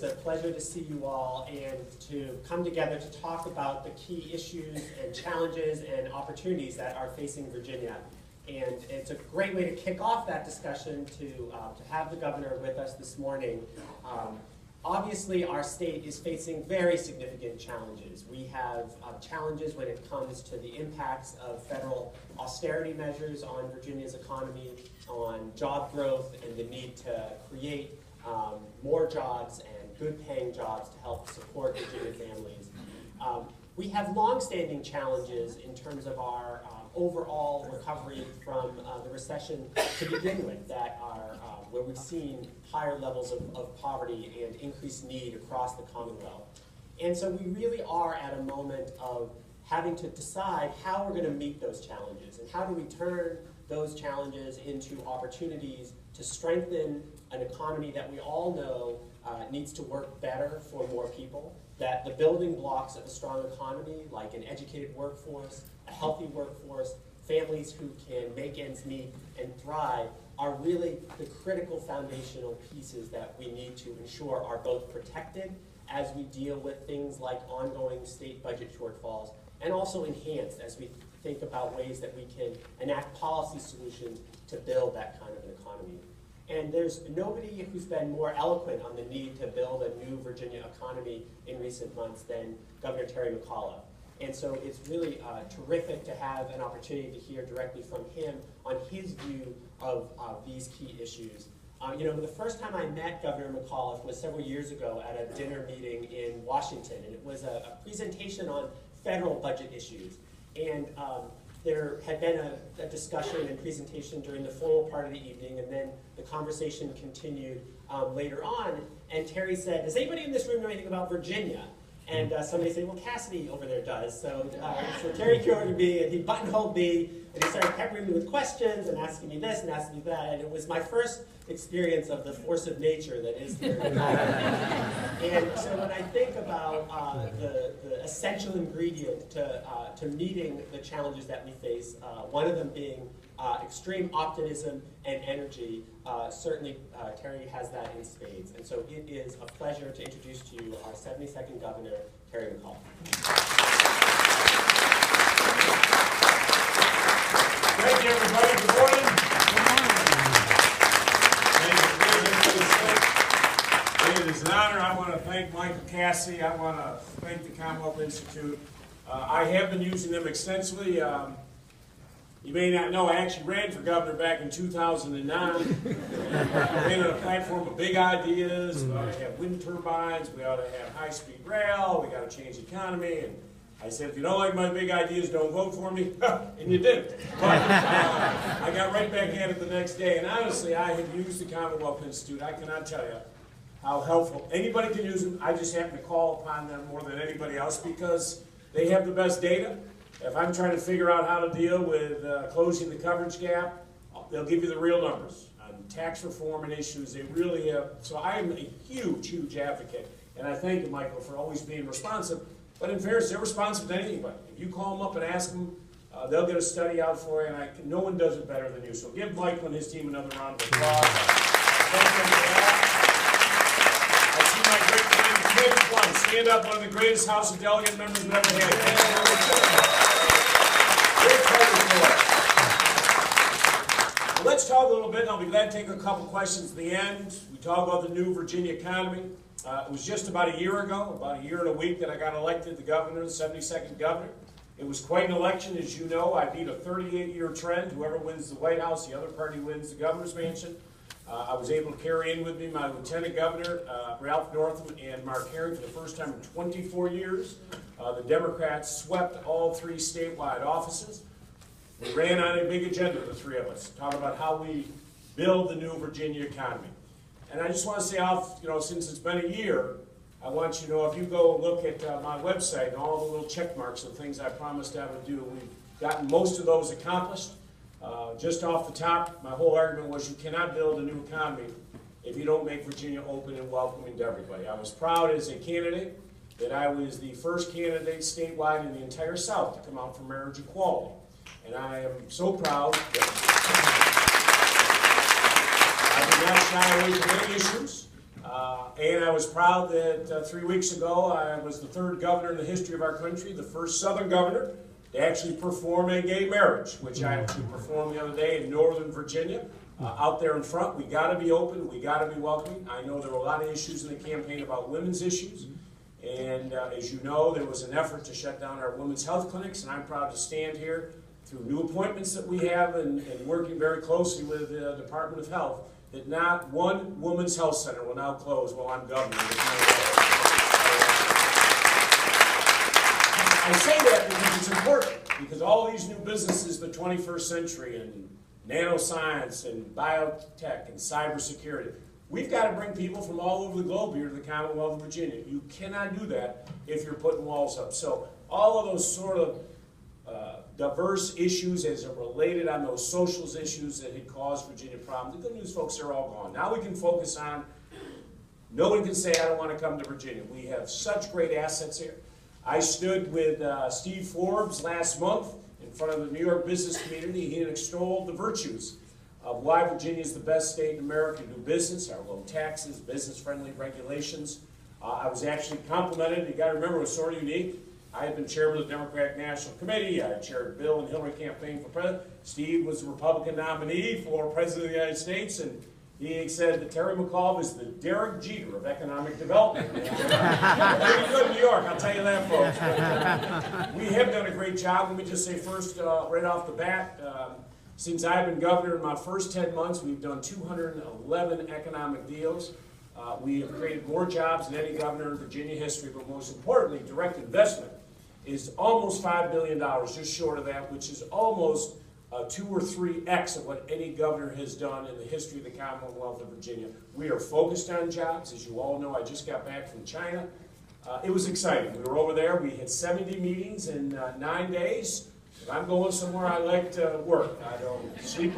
It's a pleasure to see you all and to come together to talk about the key issues and challenges and opportunities that are facing Virginia. And it's a great way to kick off that discussion to have the governor with us this morning. Obviously, our state is facing very significant challenges. We have challenges when it comes to the impacts of federal austerity measures on Virginia's economy, on job growth, and the need to create more jobs and good-paying jobs to help support Virginia families. We have long-standing challenges in terms of our overall recovery from the recession to begin with, that are where we've seen higher levels of poverty and increased need across the Commonwealth. And so we really are at a moment of having to decide how we're going to meet those challenges and how do we turn those challenges into opportunities to strengthen an economy that we all know needs to work better for more people, that the building blocks of a strong economy, like an educated workforce, a healthy workforce, families who can make ends meet and thrive, are really the critical foundational pieces that we need to ensure are both protected as we deal with things like ongoing state budget shortfalls, and also enhanced as we think about ways that we can enact policy solutions to build that kind of an economy. And there's nobody who's been more eloquent on the need to build a new Virginia economy in recent months than Governor Terry McAuliffe. And so it's really terrific to have an opportunity to hear directly from him on his view of these key issues. The first time I met Governor McAuliffe was several years ago at a dinner meeting in Washington, and it was a presentation on federal budget issues. And there had been a discussion and presentation during the formal part of the evening, and then the conversation continued later on. And Terry said, "Does anybody in this room know anything about Virginia?" And somebody said, "Well, Cassidy over there does." So Terry came over to me, and he buttonholed me, and he started peppering me with questions and asking me this and asking me that. And it was my first experience of the force of nature that is here. And so when I think about the essential ingredient to meeting the challenges that we face, one of them being extreme optimism and energy, certainly Terry has that in spades. And so it is a pleasure to introduce to you our 72nd Governor, Terry McAuliffe. Thank you, everybody. Good morning. It is an honor. I want to thank Michael Cassidy. I want to thank the Commonwealth Institute. I have been using them extensively. You may not know, I actually ran for governor back in 2009. I ran on a platform of big ideas. We ought to have wind turbines. We ought to have high-speed rail. We got to change the economy. And I said, if you don't like my big ideas, don't vote for me. And you didn't. But I got right back at it the next day. And honestly, I have used the Commonwealth Institute. I cannot tell you how helpful. Anybody can use them. I just happen to call upon them more than anybody else because they have the best data. If I'm trying to figure out how to deal with closing the coverage gap, they'll give you the real numbers on tax reform and issues. They really have. So I am a huge, huge advocate. And I thank you, Michael, for always being responsive. But in fairness, they're responsive to anybody. If you call them up and ask them, they'll get a study out for you. And no one does it better than you. So give Michael and his team another round of applause. Thank them for that. I see my great friend, Nove. Stand up, one of the greatest House of Delegate members we've ever had. Well, let's talk a little bit, and I'll be glad to take a couple questions at the end. We talk about the new Virginia economy. It was just about a year ago, about a year and a week, that I got elected the governor, the 72nd governor. It was quite an election, as you know. I beat a 38-year trend. Whoever wins the White House, the other party wins the governor's mansion. I was able to carry in with me my lieutenant governor, Ralph Northam, and Mark Herring for the first time in 24 years. The Democrats swept all three statewide offices. We ran on a big agenda, the three of us, talking about how we build the new Virginia economy. And I just want to say, since it's been a year, I want you to know, if you go look at my website and all the little check marks and things I promised I would do, we've gotten most of those accomplished. Just off the top, my whole argument was you cannot build a new economy if you don't make Virginia open and welcoming to everybody. I was proud as a candidate that I was the first candidate statewide in the entire South to come out for marriage equality. And I am so proud that I did not shy away from any issues. And I was proud that 3 weeks ago I was the third governor in the history of our country, the first Southern governor to actually perform a gay marriage, which I actually performed the other day in Northern Virginia. Out there in front, we got to be open, we got to be welcoming. I know there were a lot of issues in the campaign about women's issues, and as you know, there was an effort to shut down our women's health clinics, and I'm proud to stand here through new appointments that we have and working very closely with the Department of Health, that not one women's health center will now close while I'm governor. I say that because it's important, because all these new businesses, the 21st century, and nanoscience, and biotech, and cybersecurity, we've got to bring people from all over the globe here to the Commonwealth of Virginia. You cannot do that if you're putting walls up. So all of those sort of diverse issues as it related on those socials issues that had caused Virginia problems, the good news, folks, they're all gone. Now we can focus on, nobody can say, I don't want to come to Virginia. We have such great assets here. I stood with Steve Forbes last month in front of the New York business community. He extolled the virtues of why Virginia is the best state in America to do business, our low taxes, business-friendly regulations. I was actually complimented. You got to remember, it was sort of unique. I had been chairman of the Democratic National Committee. I chaired Bill and Hillary campaign for president. Steve was the Republican nominee for president of the United States, and he said that Terry McAuliffe is the Derek Jeter of economic development. Pretty good in New York, I'll tell you that, folks. But, we have done a great job. Let me just say first, right off the bat, since I've been governor in my first 10 months, we've done 211 economic deals. We have created more jobs than any governor in Virginia history, but most importantly, direct investment is almost $5 billion, just short of that, which is almost 2 or 3x of what any governor has done in the history of the Commonwealth of Virginia. We are focused on jobs. As you all know, I just got back from China. It was exciting. We were over there. We had 70 meetings in 9 days. If I'm going somewhere, I like to work. I don't sleep